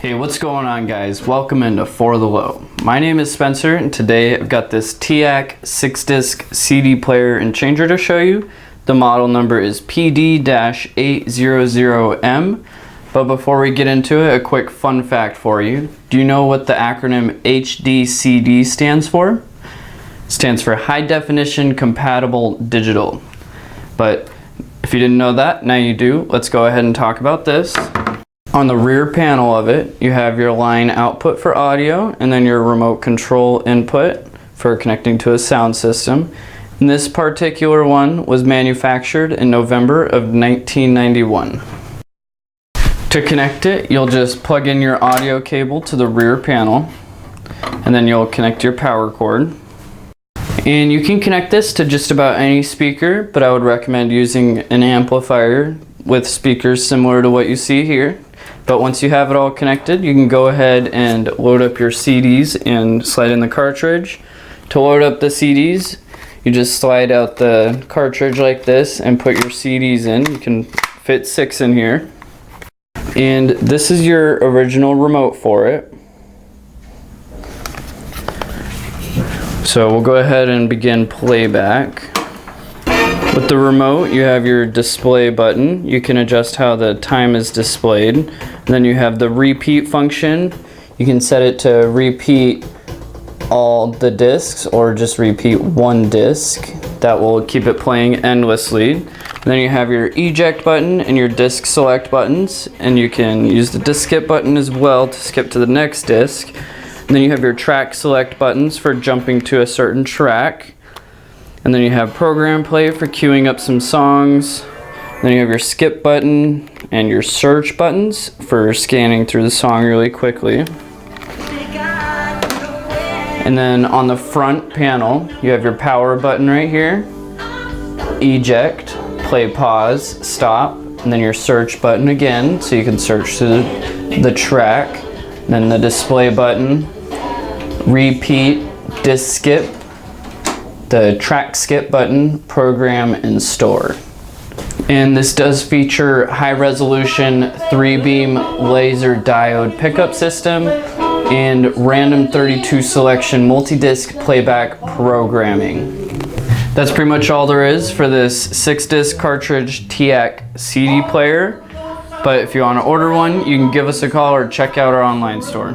Hey, what's going on, guys? Welcome into For the Low. My name is Spencer, and today I've got this Teac 6-disc CD player and changer to show you. The model number is PD-800M. But before we get into it, a quick fun fact for you. Do you know what the acronym HDCD stands for? It stands for High Definition Compatible Digital. But if you didn't know that, now you do. Let's go ahead and talk about this. On the rear panel of it, you have your line output for audio and then your remote control input for connecting to a sound system. And this particular one was manufactured in November of 1991. To connect it, you'll just plug in your audio cable to the rear panel and then you'll connect your power cord. And you can connect this to just about any speaker, but I would recommend using an amplifier with speakers similar to what you see here. But once you have it all connected, you can go ahead and load up your CDs and slide in the cartridge. To load up the CDs, you just slide out the cartridge like this and put your CDs in. You can fit 6 in here. And this is your original remote for it. So we'll go ahead and begin playback. With the remote, you have your display button. You can adjust how the time is displayed. And then you have the repeat function. You can set it to repeat all the discs or just repeat one disc. That will keep it playing endlessly. And then you have your eject button and your disc select buttons. And you can use the disc skip button as well to skip to the next disc. And then you have your track select buttons for jumping to a certain track. And then you have program play for queuing up some songs. Then you have your skip button and your search buttons for scanning through the song really quickly. And then on the front panel, you have your power button right here, eject, play, pause, stop, and then your search button again, so you can search through the track. Then the display button, repeat, disc skip, the track skip button, program, and store. And this does feature high resolution 3-beam laser diode pickup system and random 32 selection multi-disc playback programming. That's pretty much all there is for this 6-disc cartridge Teac CD player. But if you want to order one, you can give us a call or check out our online store.